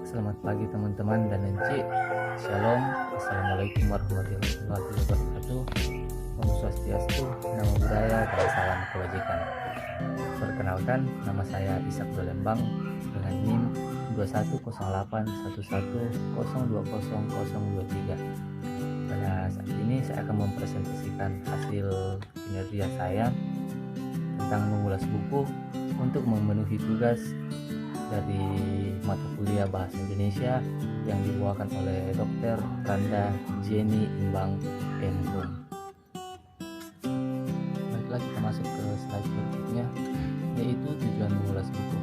Selamat pagi teman-teman dan Enci. Shalom. Assalamualaikum warahmatullahi wabarakatuh. Om Swastiastu, Namo Buddhaya, dan salam kebajikan. Perkenalkan, nama saya Ishak Dolembang dengan NIM 21081100200023. Pada saat ini saya akan mempresentasikan hasil kinerja saya tentang mengulas buku untuk memenuhi tugas dari mata kuliah Bahasa Indonesia yang dibawakan oleh Dr. Randa Jenny Imbang M.Hum. Baiklah, kita masuk ke slide berikutnya, yaitu tujuan mengulas buku.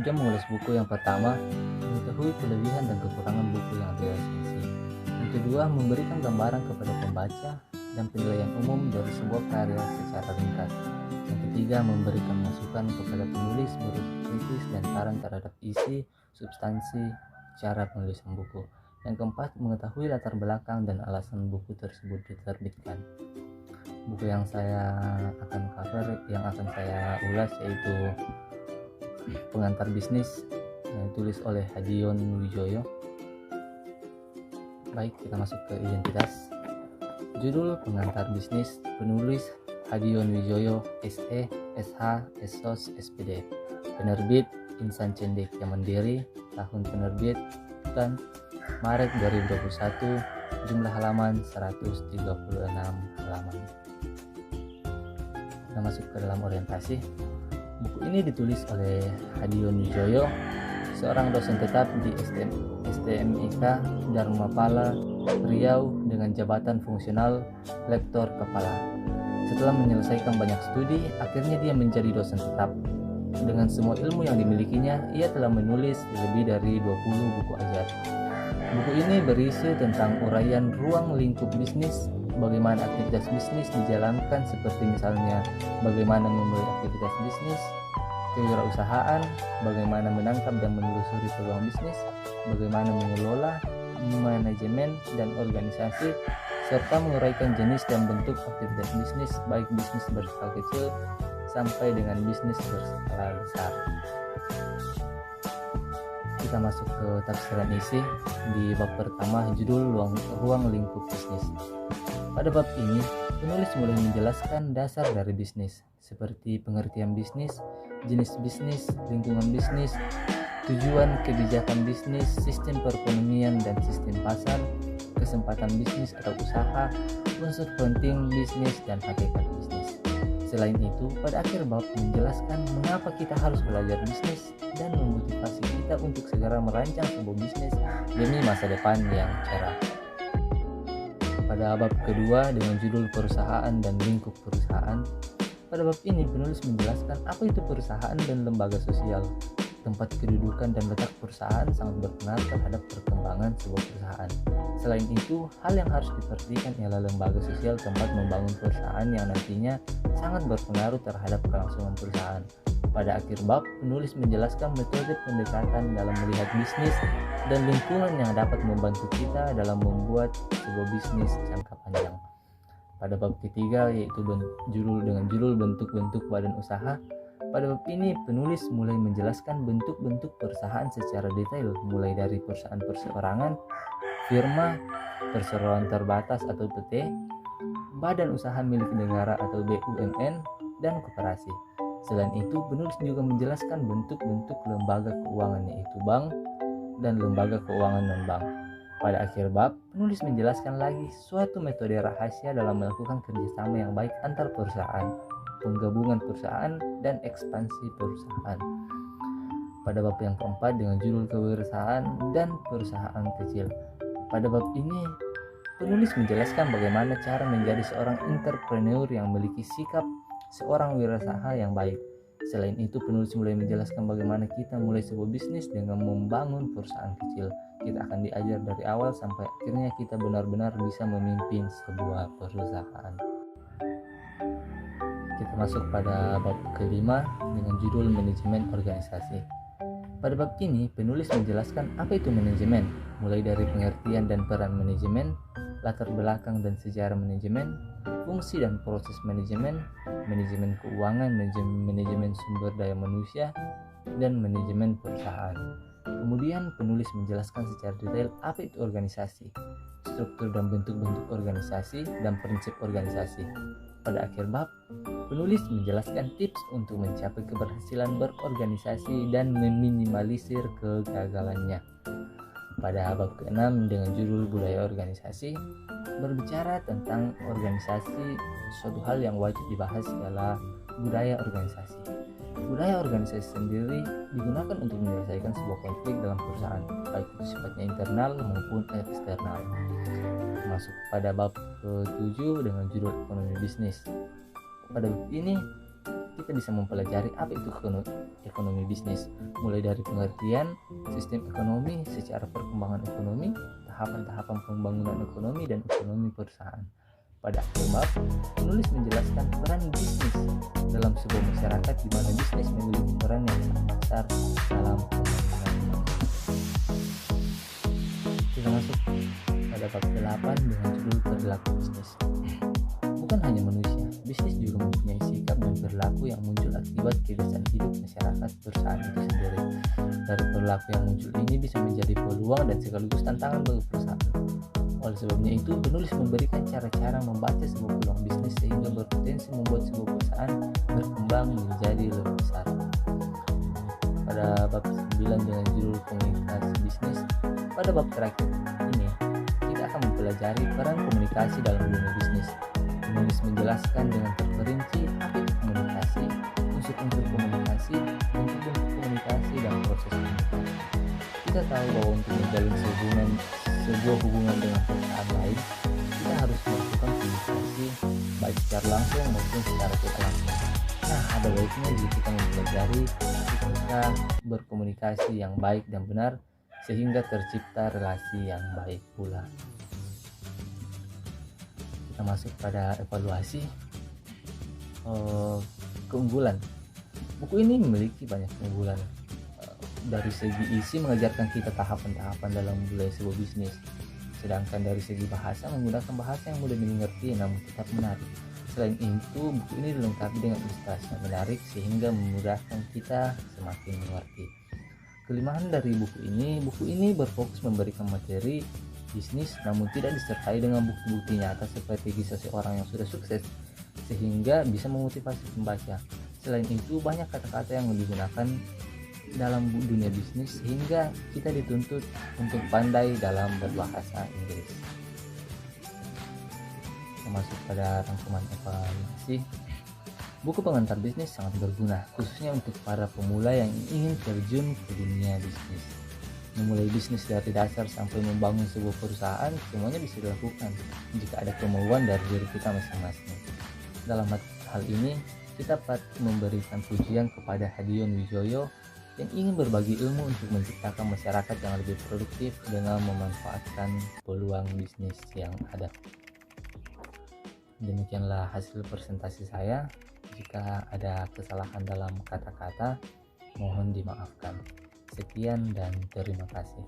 Tujuan mengulas buku yang pertama, mengetahui kelebihan dan kekurangan buku yang diresensi. Yang kedua, memberikan gambaran kepada pembaca dan penilaian umum dari sebuah karya secara ringkas. Yang ketiga, memberikan masukan kepada penulis berupa kritis dan saran terhadap isi, substansi, cara penulisan buku. Yang keempat, mengetahui latar belakang dan alasan buku tersebut diterbitkan. Buku yang saya akan cover, yang akan saya ulas, yaitu Pengantar Bisnis yang ditulis oleh Hadion Wijoyo. Baik, kita masuk ke identitas. Judul Pengantar Bisnis, penulis Hadion Wijoyo, SE, SH, SOS, SPD. Penerbit Insan Cendekia yang Mandiri. Tahun penerbitan Maret 2021. Jumlah halaman 136 halaman. Kita masuk ke dalam orientasi. Buku ini ditulis oleh Hadion Wijoyo, seorang dosen tetap di STMIK Dharmapala, Riau dengan jabatan fungsional lektor kepala. Setelah menyelesaikan banyak studi, akhirnya dia menjadi dosen tetap. Dengan semua ilmu yang dimilikinya, ia telah menulis lebih dari 20 buku ajar. Buku ini berisi tentang uraian ruang lingkup bisnis, bagaimana aktivitas bisnis dijalankan, seperti misalnya bagaimana memulai aktivitas bisnis, kewirausahaan, bagaimana menangkap dan menelusuri peluang bisnis, bagaimana mengelola, manajemen, dan organisasi, serta menguraikan jenis dan bentuk aktivitas bisnis, baik bisnis berskala kecil sampai dengan bisnis berskala besar. Kita masuk ke tafsiran isi di bab pertama, judul ruang lingkup bisnis. Pada bab ini, penulis mulai menjelaskan dasar dari bisnis, seperti pengertian bisnis, jenis bisnis, lingkungan bisnis, tujuan kebijakan bisnis, sistem perekonomian dan sistem pasar, kesempatan bisnis atau usaha, unsur penting bisnis, dan hakikat bisnis. Selain itu, pada akhir bab menjelaskan mengapa kita harus belajar bisnis dan memotivasi kita untuk segera merancang sebuah bisnis demi masa depan yang cerah. Pada bab kedua dengan judul Perusahaan dan Lingkup Perusahaan, pada bab ini penulis menjelaskan apa itu perusahaan dan lembaga sosial. Tempat kedudukan dan letak perusahaan sangat berpengaruh terhadap perkembangan sebuah perusahaan. Selain itu, hal yang harus diperhatikan ialah lembaga sosial tempat membangun perusahaan yang nantinya sangat berpengaruh terhadap kelangsungan perusahaan. Pada akhir bab, penulis menjelaskan metode pendekatan dalam melihat bisnis dan lingkungan yang dapat membantu kita dalam membuat sebuah bisnis jangka panjang. Pada bab ketiga, yaitu judul bentuk-bentuk badan usaha, pada bab ini penulis mulai menjelaskan bentuk-bentuk perusahaan secara detail, mulai dari perusahaan perseorangan, firma, perseroan terbatas atau PT, badan usaha milik negara atau BUMN, dan koperasi. Selain itu, penulis juga menjelaskan bentuk-bentuk lembaga keuangan, yaitu bank dan lembaga keuangan non-bank. Pada akhir bab, penulis menjelaskan lagi suatu metode rahasia dalam melakukan kerjasama yang baik antar perusahaan, penggabungan perusahaan, dan ekspansi perusahaan. Pada bab yang keempat dengan judul Kewirausahaan dan Perusahaan Kecil. Pada bab ini, penulis menjelaskan bagaimana cara menjadi seorang entrepreneur yang memiliki sikap seorang wirausaha yang baik. Selain itu, penulis mulai menjelaskan bagaimana kita mulai sebuah bisnis dengan membangun perusahaan kecil. Kita akan diajar dari awal sampai akhirnya kita benar-benar bisa memimpin sebuah perusahaan. Kita masuk pada bab kelima dengan judul Manajemen Organisasi. Pada bab ini, penulis menjelaskan apa itu manajemen, mulai dari pengertian dan peran manajemen, latar belakang dan sejarah manajemen, fungsi dan proses manajemen, manajemen keuangan, manajemen sumber daya manusia, dan manajemen perusahaan. Kemudian penulis menjelaskan secara detail apa itu organisasi, struktur dan bentuk-bentuk organisasi, dan prinsip organisasi. Pada akhir bab, penulis menjelaskan tips untuk mencapai keberhasilan berorganisasi dan meminimalisir kegagalannya. Pada bab ke-6 dengan judul budaya organisasi, berbicara tentang organisasi, suatu hal yang wajib dibahas adalah budaya organisasi. Budaya organisasi sendiri digunakan untuk menyelesaikan sebuah konflik dalam perusahaan, baik itu sifatnya internal maupun eksternal. Masuk pada bab ke-7 dengan judul ekonomi bisnis. Pada bab ini kita bisa mempelajari apa itu ekonomi bisnis, mulai dari pengertian sistem ekonomi secara perkembangan ekonomi, tahapan-tahapan pembangunan ekonomi, dan ekonomi perusahaan. Pada akhir bab, penulis menjelaskan peran bisnis dalam sebuah masyarakat di mana bisnis memiliki peran yang sangat besar dalam pembangunan. Kita masuk pada bab ke-8 dengan judul perilaku bisnis. Bukan hanya manusia, bisnis juga mempunyai sikap dan perilaku yang muncul akibat kebiasaan hidup masyarakat perusahaan itu sendiri. Dari perilaku yang muncul ini bisa menjadi peluang dan sekaligus tantangan bagi perusahaan. Oleh sebabnya itu, penulis memberikan cara-cara membaca sebuah peluang bisnis sehingga berpotensi membuat sebuah perusahaan berkembang menjadi lebih besar. Pada bab 9 dengan judul komunikasi bisnis, pada bab terakhir ini kita akan mempelajari peran komunikasi dalam dunia bisnis. Penulis menjelaskan dengan terperinci apa itu komunikasi, unsur-unsur komunikasi, bentuk-bentuk komunikasi, dan proses komunikasi. Kita tahu bahwa untuk menjalin sebuah hubungan dengan perusahaan lain, kita harus melakukan komunikasi baik secara langsung maupun secara tidak langsung. Nah, ada baiknya jika kita mempelajari kita berkomunikasi yang baik dan benar sehingga tercipta relasi yang baik pula. Kita masuk pada evaluasi. Keunggulan. Buku ini memiliki banyak keunggulan. Dari segi isi mengajarkan kita tahapan-tahapan dalam memulai sebuah bisnis. Sedangkan dari segi bahasa menggunakan bahasa yang mudah dimengerti namun tetap menarik. Selain itu, buku ini dilengkapi dengan ilustrasi yang menarik sehingga memudahkan kita semakin mengerti. Kelemahan dari buku ini berfokus memberikan materi bisnis namun tidak disertai dengan bukti-bukti nyata seperti kisah seorang yang sudah sukses sehingga bisa memotivasi pembaca. Selain itu, banyak kata-kata yang digunakan dalam dunia bisnis sehingga kita dituntut untuk pandai dalam berbahasa Inggris. Masuk pada rangkuman evaluasi. Buku pengantar bisnis sangat berguna khususnya untuk para pemula yang ingin terjun ke dunia bisnis. Memulai bisnis dari dasar sampai membangun sebuah perusahaan semuanya bisa dilakukan jika ada kemauan dari diri kita masing-masing. Dalam hal ini kita patut memberikan pujian kepada Hadion Wijoyo yang ingin berbagi ilmu untuk menciptakan masyarakat yang lebih produktif dengan memanfaatkan peluang bisnis yang ada. Demikianlah hasil presentasi saya. Jika ada kesalahan dalam kata-kata, mohon dimaafkan. Sekian dan terima kasih.